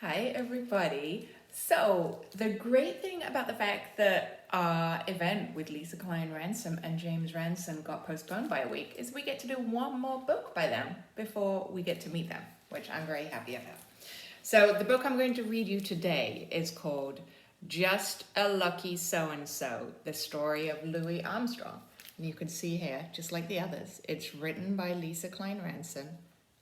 Hi, everybody. So, the great thing about the fact that our event with Lesa Cline-Ransome and James Ransom got postponed by a week is we get to do one more book by them before we get to meet them, which I'm very happy about. So, the book I'm going to read you today is called Just a Lucky So-and-So, the story of Louis Armstrong. And you can see here, just like the others, it's written by Lesa Cline-Ransome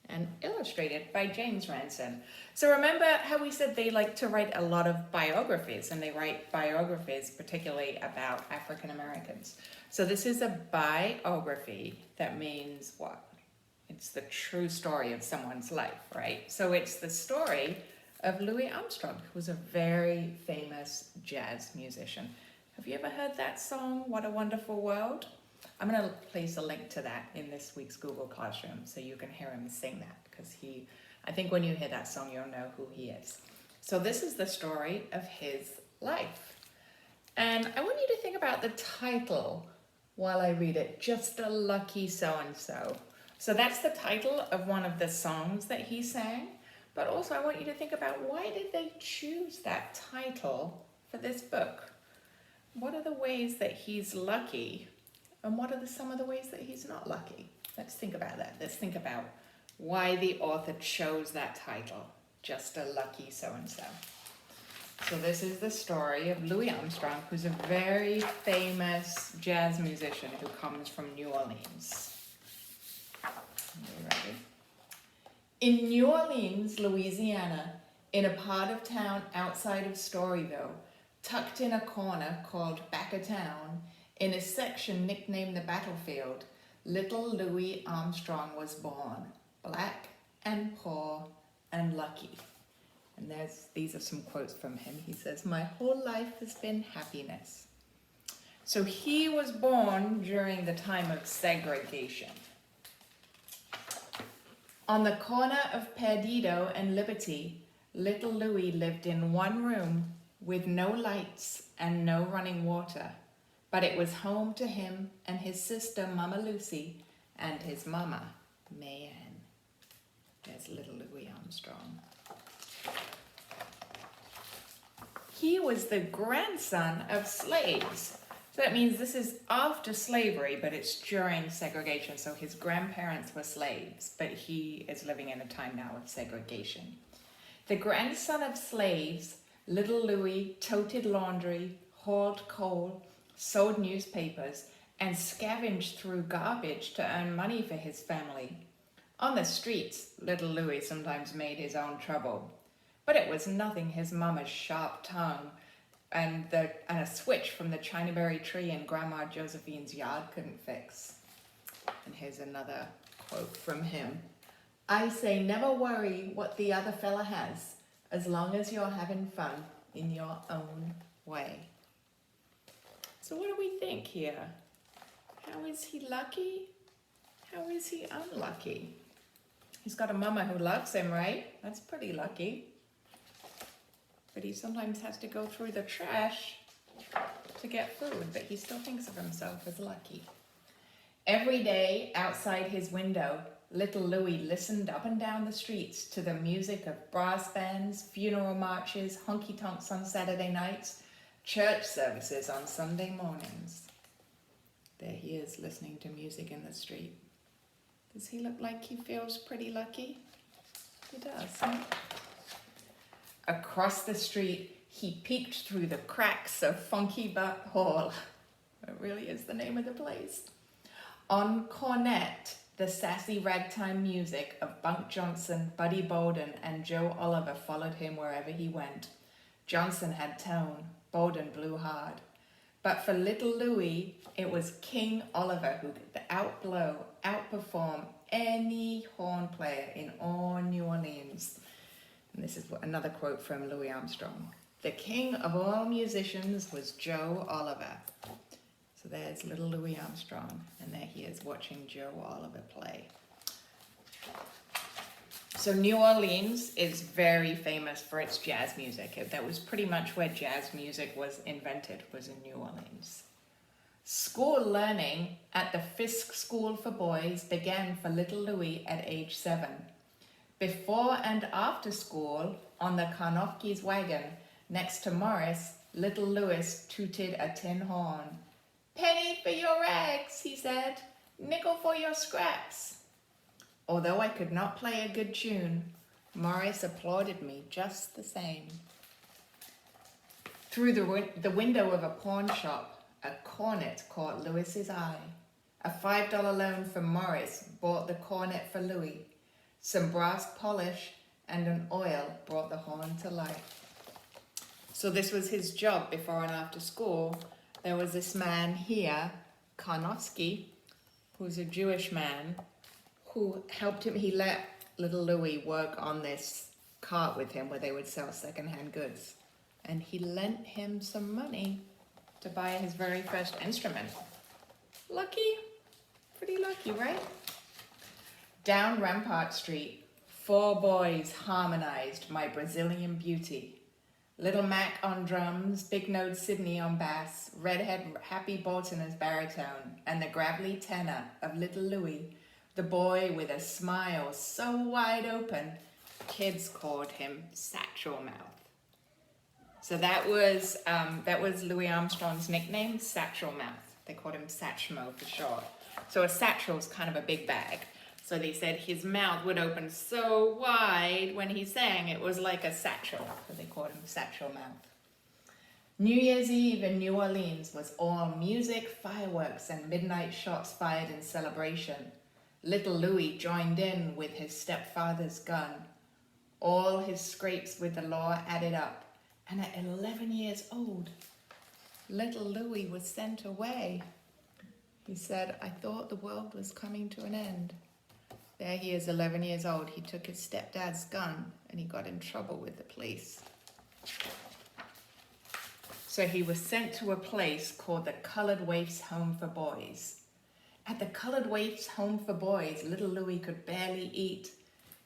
and illustrated by James Ransom. So remember how we said they like to write a lot of biographies, and they write biographies particularly about African Americans. So this is a biography. That means what? It's the true story of someone's life, right? So it's the story of Louis Armstrong, who was a very famous jazz musician. Have you ever heard that song, What a Wonderful World? I'm going to place a link to that in this week's Google Classroom so you can hear him sing that, because I think when you hear that song, you'll know who he is. So this is the story of his life. And I want you to think about the title while I read it, Just a Lucky So-and-So. So that's the title of one of the songs that he sang. But also I want you to think about, why did they choose that title for this book? What are the ways that he's lucky? And what are some of the ways that he's not lucky? Let's think about that. Let's think about why the author chose that title, Just a Lucky So-and-So. So this is the story of Louis Armstrong, who's a very famous jazz musician who comes from New Orleans. Are you ready? In New Orleans, Louisiana, in a part of town outside of Storyville, tucked in a corner called Back of Town, in a section nicknamed the Battlefield, little Louis Armstrong was born, black and poor and lucky. And these are some quotes from him. He says, "My whole life has been happiness." So he was born during the time of segregation. On the corner of Perdido and Liberty, little Louis lived in one room with no lights and no running water. But it was home to him and his sister, Mama Lucy, and his mama, Mayanne. There's little Louis Armstrong. He was the grandson of slaves. So that means this is after slavery, but it's during segregation. So his grandparents were slaves, but he is living in a time now of segregation. The grandson of slaves, little Louis toted laundry, hauled coal, sold newspapers, and scavenged through garbage to earn money for his family. On the streets, little Louis sometimes made his own trouble, but it was nothing his mama's sharp tongue and a switch from the Chinaberry tree in Grandma Josephine's yard couldn't fix. And here's another quote from him. "I say never worry what the other fella has, as long as you're having fun in your own way." So what do we think here? How is he lucky? How is he unlucky? He's got a mama who loves him, right? That's pretty lucky. But he sometimes has to go through the trash to get food, but he still thinks of himself as lucky. Every day outside his window, little Louis listened up and down the streets to the music of brass bands, funeral marches, honky-tonks on Saturday nights, church services on Sunday mornings. There he is, listening to music in the street. Does he look like he feels pretty lucky? He does, huh? Across the street, he peeked through the cracks of Funky Butt Hall. It really is the name of the place. On cornet, the sassy ragtime music of Bunk Johnson, Buddy Bolden, and Joe Oliver followed him wherever he went. Johnson had tone, Bolden blew hard. But for little Louis, it was King Oliver who could outperform any horn player in all New Orleans. And this is another quote from Louis Armstrong. "The king of all musicians was Joe Oliver." So there's little Louis Armstrong, and there he is watching Joe Oliver play. So New Orleans is very famous for its jazz music. That was pretty much where jazz music was invented, was in New Orleans. School learning at the Fisk School for Boys began for little Louis at age 7. Before and after school, on the Karnofsky's wagon, next to Morris, little Louis tooted a tin horn. "Penny for your rags," he said, "nickel for your scraps." Although I could not play a good tune, Morris applauded me just the same. Through the window of a pawn shop, a cornet caught Louis's eye. A $5 loan from Morris bought the cornet for Louis. Some brass polish and an oil brought the horn to life. So this was his job before and after school. There was this man here, Karnofsky, who's a Jewish man, who helped him. He let little Louis work on this cart with him where they would sell secondhand goods. And he lent him some money to buy his very first instrument. Lucky? Pretty lucky, right? Down Rampart Street, 4 boys harmonized My Brazilian Beauty. Little Mac on drums, Big Nose Sydney on bass, redhead Happy Bolton as baritone, and the gravelly tenor of Little Louis, the boy with a smile so wide open, kids called him Satchel Mouth. So that was Louis Armstrong's nickname, Satchel Mouth. They called him Satchmo for short. So a satchel is kind of a big bag. So they said his mouth would open so wide when he sang, it was like a satchel. So they called him Satchel Mouth. New Year's Eve in New Orleans was all music, fireworks, and midnight shots fired in celebration. Little Louis joined in with his stepfather's gun. All his scrapes with the law added up. And at 11 years old, little Louis was sent away. He said, "I thought the world was coming to an end." There he is, 11 years old. He took his stepdad's gun and he got in trouble with the police. So he was sent to a place called the Colored Waifs Home for Boys. At the Colored Waifs Home for Boys, little Louis could barely eat.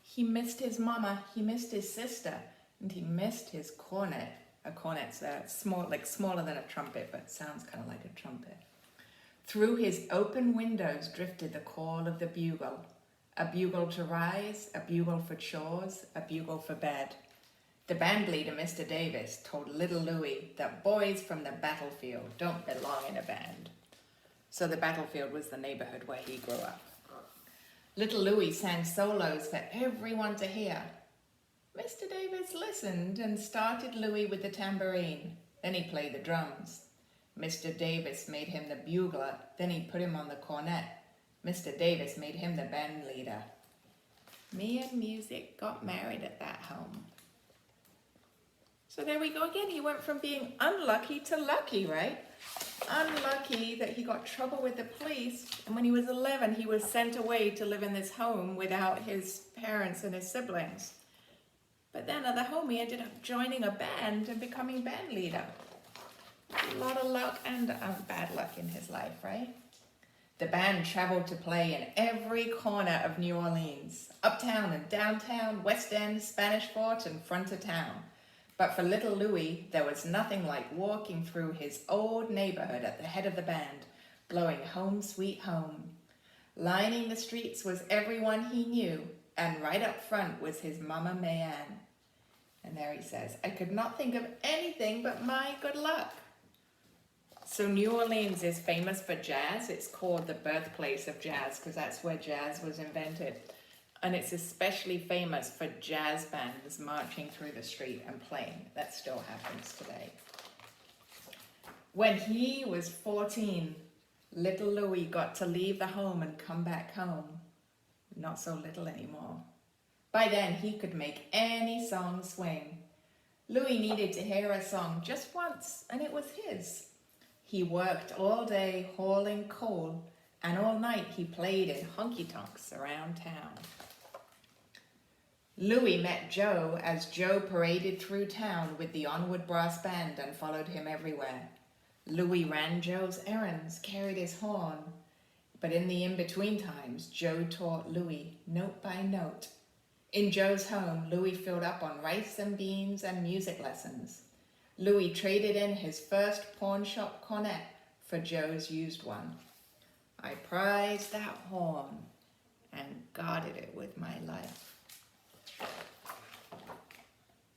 He missed his mama, he missed his sister, and he missed his cornet. A cornet's smaller than a trumpet, but sounds kind of like a trumpet. Through his open windows drifted the call of the bugle. A bugle to rise, a bugle for chores, a bugle for bed. The band leader, Mr. Davis, told little Louis that boys from the battlefield don't belong in a band. So the battlefield was the neighborhood where he grew up. Little Louis sang solos for everyone to hear. Mr. Davis listened and started Louis with the tambourine. Then he played the drums. Mr. Davis made him the bugler. Then he put him on the cornet. Mr. Davis made him the band leader. Me and music got married at that home. So there we go again. He went from being unlucky to lucky, right? Unlucky that he got trouble with the police. And when he was 11, he was sent away to live in this home without his parents and his siblings. But then at the home, he ended up joining a band and becoming band leader. A lot of luck and bad luck in his life, right? The band traveled to play in every corner of New Orleans, uptown and downtown, West End, Spanish Fort, and front of town. But for little Louis, there was nothing like walking through his old neighborhood at the head of the band, blowing Home Sweet Home. Lining the streets was everyone he knew, and right up front was his Mama Mayanne. And there he says, "I could not think of anything but my good luck." So New Orleans is famous for jazz. It's called the birthplace of jazz because that's where jazz was invented. And it's especially famous for jazz bands marching through the street and playing. That still happens today. When he was 14, little Louis got to leave the home and come back home. Not so little anymore. By then, he could make any song swing. Louis needed to hear a song just once, and it was his. He worked all day hauling coal, and all night he played in honky-tonks around town. Louis met Joe as Joe paraded through town with the Onward Brass Band and followed him everywhere. Louis ran Joe's errands, carried his horn, but in the in-between times, Joe taught Louis note by note. In Joe's home, Louis filled up on rice and beans and music lessons. Louis traded in his first pawn shop cornet for Joe's used one. I prized that horn and guarded it with my life.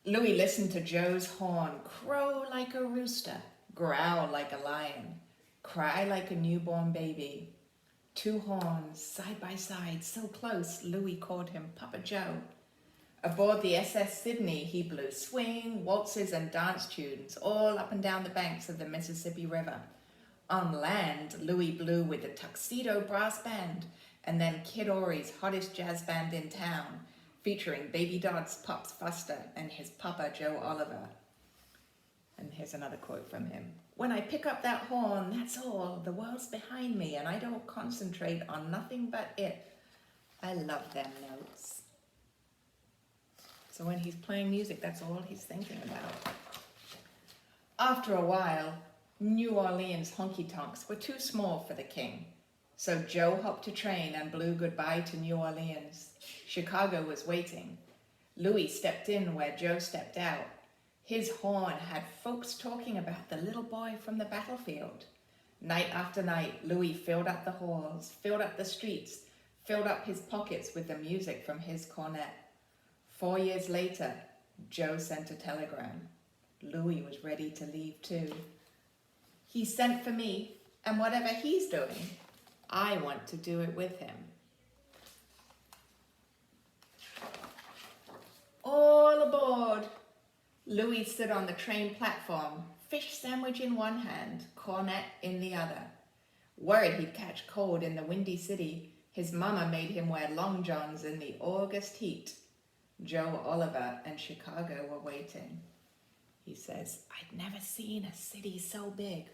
Louis listened to Joe's horn crow like a rooster, growl like a lion, cry like a newborn baby. Two horns, side by side, so close, Louis called him Papa Joe. Aboard the SS Sydney, he blew swing, waltzes, and dance tunes all up and down the banks of the Mississippi River. On land, Louis blew with the Tuxedo Brass Band, and then Kid Ory's hottest jazz band in town, featuring Baby Dodd's Pops Fuster and his Papa Joe Oliver. And here's another quote from him. When I pick up that horn, that's all. The world's behind me, and I don't concentrate on nothing but it. I love them notes. So when he's playing music, that's all he's thinking about. After a while, New Orleans honky-tonks were too small for the king. So Joe hopped a train and blew goodbye to New Orleans. Chicago was waiting. Louis stepped in where Joe stepped out. His horn had folks talking about the little boy from the battlefield. Night after night, Louis filled up the halls, filled up the streets, filled up his pockets with the music from his cornet. 4 years later, Joe sent a telegram. Louis was ready to leave too. He sent for me, and whatever he's doing, I want to do it with him. All aboard! Louis stood on the train platform, fish sandwich in one hand, cornet in the other. Worried he'd catch cold in the windy city, his mama made him wear long johns in the August heat. Joe Oliver and Chicago were waiting. He says, I'd never seen a city so big.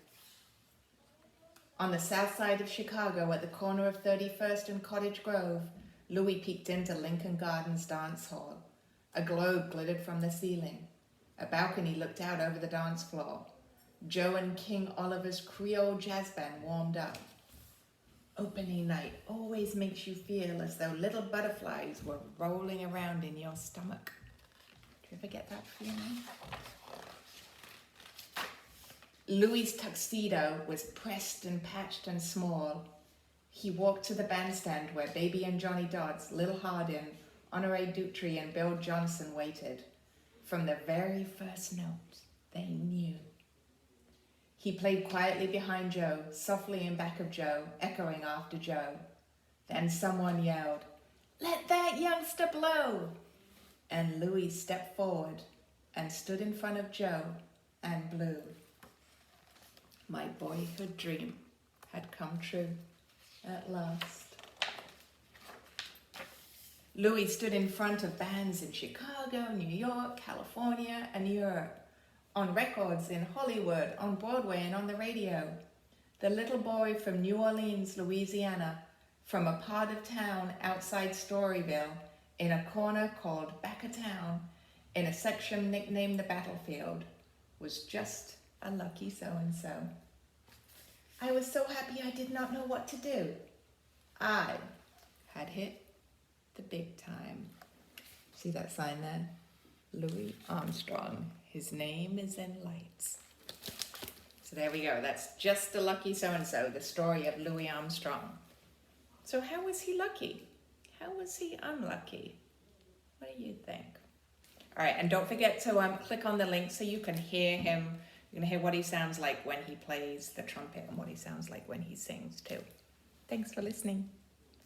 On the south side of Chicago, at the corner of 31st and Cottage Grove, Louis peeked into Lincoln Gardens Dance Hall. A globe glittered from the ceiling. A balcony looked out over the dance floor. Joe and King Oliver's Creole jazz band warmed up. Opening night always makes you feel as though little butterflies were rolling around in your stomach. Do you ever get that feeling? Louis's tuxedo was pressed and patched and small. He walked to the bandstand where Baby and Johnny Dodds, Lil Hardin, Honoré Dutry, and Bill Johnson waited. From the very first note, they knew. He played quietly behind Joe, softly in back of Joe, echoing after Joe. Then someone yelled, "Let that youngster blow!" And Louis stepped forward and stood in front of Joe and blew. My boyhood dream had come true at last. Louis stood in front of bands in Chicago, New York, California, and Europe, on records in Hollywood, on Broadway, and on the radio. The little boy from New Orleans, Louisiana, from a part of town outside Storyville, in a corner called Back of Town, in a section nicknamed the Battlefield, was just a lucky so-and-so. I was so happy I did not know what to do. I had hit the big time. See that sign there? Louis Armstrong. His name is in lights. So there we go. That's just a lucky so-and-so, the story of Louis Armstrong. So how was he lucky? How was he unlucky? What do you think? All right, and don't forget to click on the link so you can hear him. You can hear what he sounds like when he plays the trumpet and what he sounds like when he sings too. Thanks for listening.